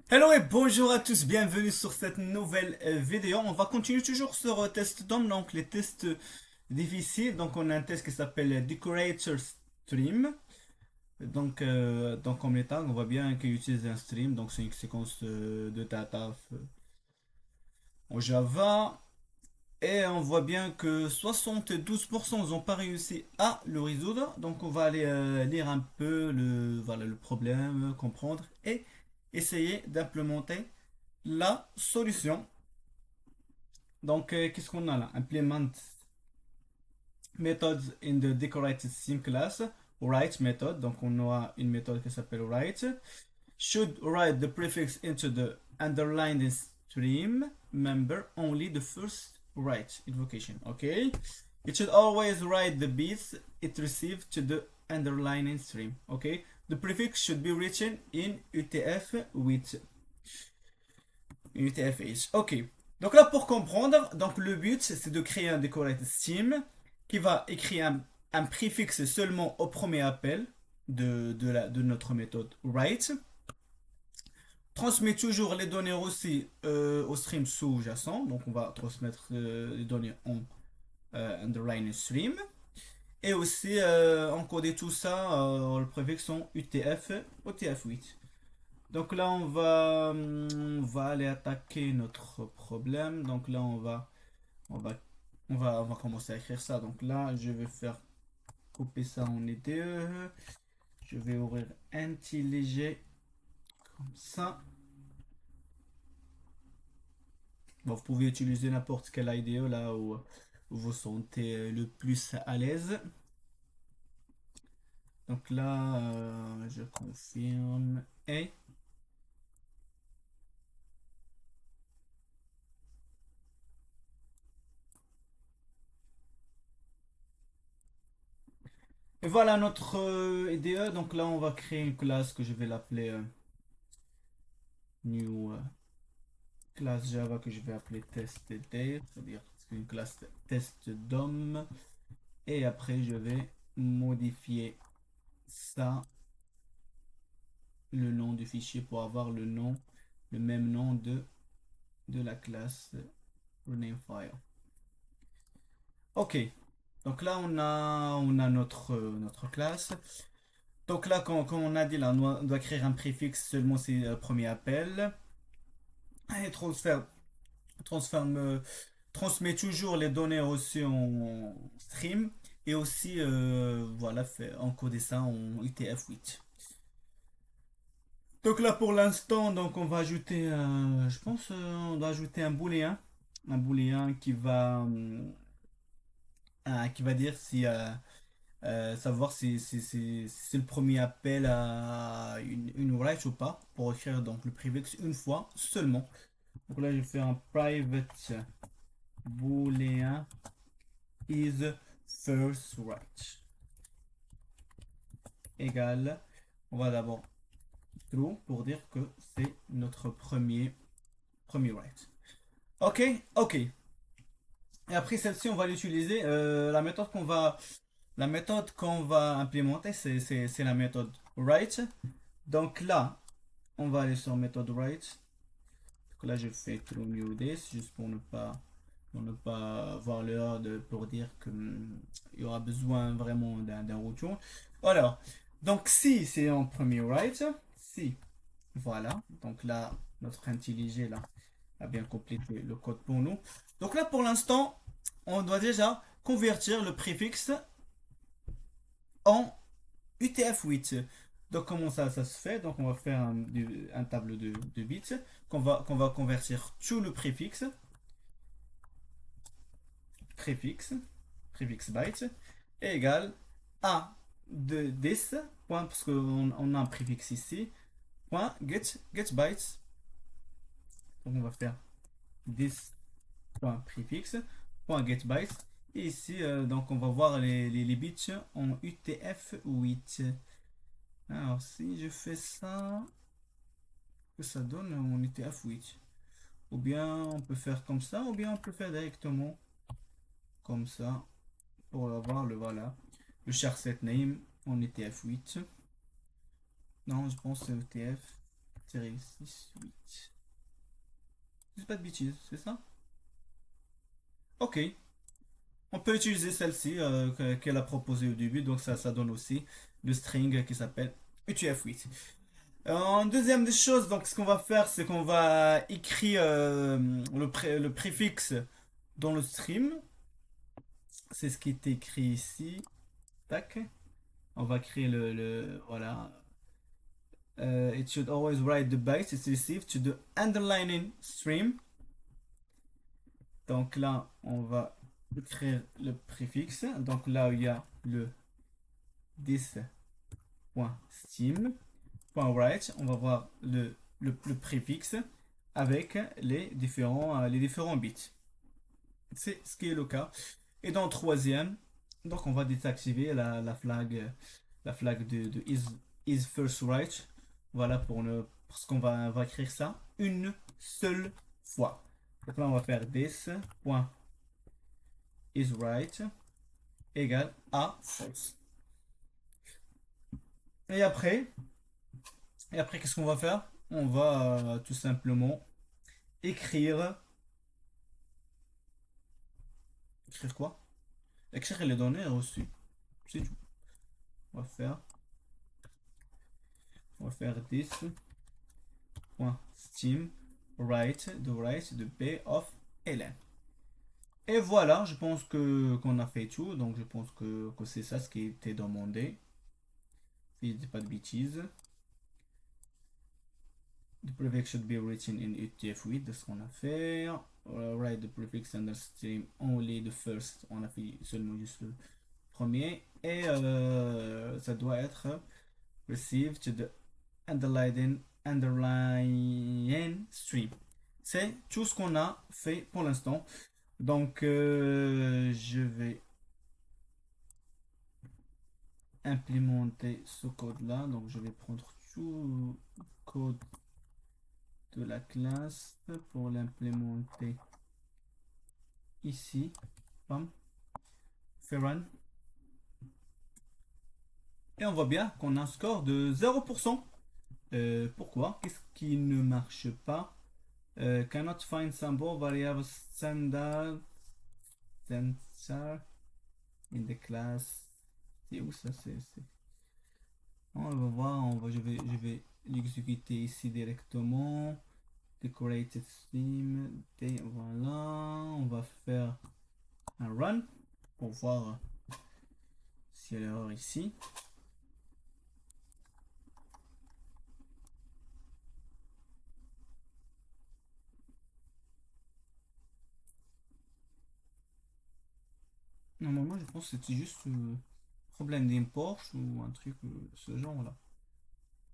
Hello et bonjour à tous, bienvenue sur cette nouvelle vidéo. On va continuer toujours sur test DOM, donc les tests difficiles. Donc on a un test qui s'appelle Decorator Stream. Donc comme les tags, on voit bien qu'il utilise un stream, donc c'est une séquence de data en Java. Et on voit bien que 72% n'ont pas réussi à le résoudre. Donc on va aller lire un peu le problème, comprendre et essayer d'implémenter la solution. Donc, qu'est-ce qu'on a là? Implement methods in the decorated theme class. Write method. Donc, on aura une méthode qui s'appelle write. Should write the prefix into the underlined stream member only the first write invocation. Okay. It should always write the bits it received to the underlying stream. Okay. The prefix should be written in UTF with UTF-8. Ok. Donc là, pour comprendre, donc le but, c'est de créer un decorated theme qui va écrire un préfixe seulement au premier appel de notre méthode write. Transmet toujours les données aussi au stream sous-jacent. Donc on va transmettre les données en underline stream. Et aussi encoder tout ça, le préfixe en UTF, UTF-8. Donc là, on va aller attaquer notre problème. Donc là, on va, on va commencer à écrire ça. Donc là, je vais faire couper ça en IDE. Je vais ouvrir IntelliJ comme ça. Bon, vous pouvez utiliser n'importe quelle IDE là où vous vous sentez le plus à l'aise. Donc là, je confirme. Et voilà notre IDE. Donc là, on va créer une classe que je vais l'appeler new classe Java que je vais appeler testDate, c'est-à-dire une classe test DOM. Et après, je vais modifier ça, le nom du fichier pour avoir le même nom de la classe rename-file. Ok, donc là on a notre classe. Donc là, comme on a dit, là, on doit créer un préfixe seulement si le premier appel. Et transforme, transmet toujours les données reçues en stream et aussi voilà, fait encoder ça en UTF-8. Donc là pour l'instant, donc on va ajouter, je pense, on doit ajouter un booléen qui va dire si savoir si c'est le premier appel à une write ou pas pour écrire donc le prefix une fois seulement. Donc là je fais un private boolean is first write égale, on va d'abord true pour dire que c'est notre premier write. Ok, ok. Et après celle-ci, on va l'utiliser. La méthode qu'on va implémenter, c'est la méthode write. Donc là, on va aller sur méthode write. Donc là, je fais true new this juste pour ne pas avoir l'erreur pour dire qu'il y aura besoin vraiment d'un retour. Alors, donc si c'est en premier write, si, voilà. Donc là, notre IntelliJ là a bien complété le code pour nous. Donc là, pour l'instant, on doit déjà convertir le préfixe en UTF-8. Donc comment ça se fait? Donc on va faire un tableau de bits qu'on va convertir tout le préfixe, préfixe byte, est égal à de 10, point, parce qu'on a un préfixe ici, point get bytes. Donc on va faire 10.préfixe, point get bytes. Et ici, donc on va voir les bits en UTF-8. Alors si je fais ça, que ça donne en UTF-8. Ou bien on peut faire comme ça, ou bien on peut faire directement comme ça pour avoir voilà, le char set name en UTF-8. Non, je pense que c'est UTF. 8. C'est pas de bêtises, c'est ça? Ok. On peut utiliser celle-ci qu'elle a proposée au début, donc ça donne aussi le string qui s'appelle UTF-8. En deuxième des choses, donc ce qu'on va faire, c'est qu'on va écrire le préfixe dans le stream. C'est ce qui est écrit ici. Tac. On va créer voilà. It should always write the byte it's received to the underlining stream. Donc là, on va écrire le préfixe. Donc là, il y a le this.steam.write. On va voir le préfixe avec les différents bits. C'est ce qui est le cas. Et dans le troisième, donc on va désactiver la flag de is first write. Voilà parce qu'on va écrire ça une seule fois. Donc là on va faire this.isWrite égale à false. Et après, qu'est-ce qu'on va faire? On va tout simplement écrire. Écrire quoi? Écrire les données reçues. C'est tout. On va faire. On va faire this.steam write de b of ln. Et voilà, je pense qu'on a fait tout. Donc je pense que c'est ça ce qui était demandé. Si je dis pas de bêtises. The prefix should be written in UTF-8, c'est ce qu'on a fait. Write the prefix under stream only the first. On a fait seulement juste le premier. Et ça doit être received to the underlying stream. C'est tout ce qu'on a fait pour l'instant. Donc je vais implémenter ce code là. Donc je vais prendre tout le code de la classe pour l'implémenter ici. Bam. Fait run. Et on voit bien qu'on a un score de 0%. Pourquoi? Qu'est-ce qui ne marche pas? Cannot find symbol variable standard sensor in the class. C'est où ça? On va voir, je vais l'exécuter ici directement. Decorated theme. Voilà. On va faire un run pour voir s'il y a l'erreur ici. Normalement, je pense que c'était juste problème d'import ou un truc de ce genre-là.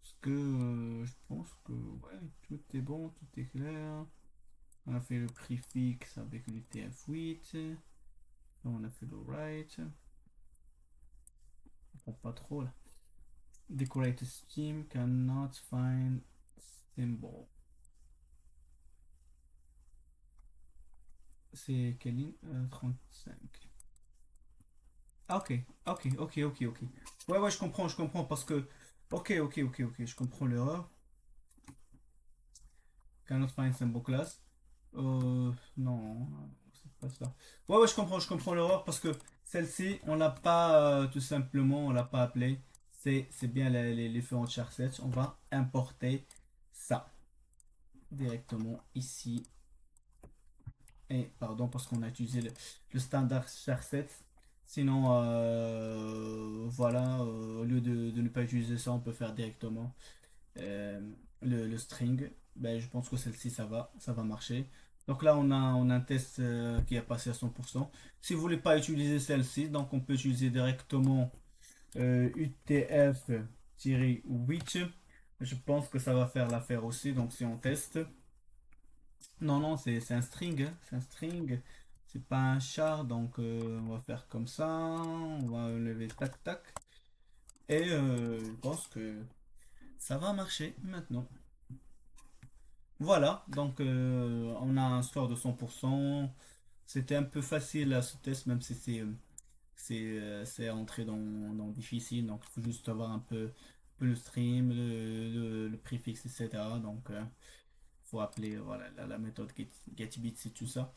Parce que je pense que ouais, tout est bon, tout est clair. On a fait le préfixe avec l'UTF-8. On a fait le write. On comprend pas trop là. Decorated scheme cannot find symbol. C'est quelle ligne? 35. Ah, ok. Ouais, je comprends parce que. Ok, je comprends l'erreur. Cannot find symbol class. Non, c'est pas ça. Ouais, je comprends l'erreur parce que celle-ci, on l'a pas tout simplement, on l'a pas appelée. C'est bien les différentes charsets. On va importer ça directement ici. Et pardon, parce qu'on a utilisé le standard charset. Sinon, voilà, au lieu de ne pas utiliser ça, on peut faire directement euh, le string. Ben, je pense que celle-ci, ça va marcher. Donc là, on a un test qui a passé à 100%. Si vous voulez pas utiliser celle-ci, donc on peut utiliser directement UTF-8. Je pense que ça va faire l'affaire aussi. Donc si on teste. Non, c'est un string, hein. C'est un string. C'est pas un char, donc on va faire comme ça. On va lever tac tac. Et je pense que ça va marcher maintenant. Voilà, donc on a un score de 100%. C'était un peu facile à ce test, même si c'est entré dans difficile. Donc il faut juste avoir un peu le stream, le préfixe, etc. Donc, faut appeler voilà, la méthode GetBits et tout ça.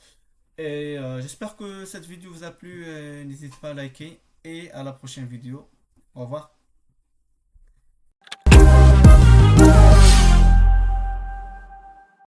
Et j'espère que cette vidéo vous a plu. N'hésitez pas à liker et à la prochaine vidéo. Au revoir.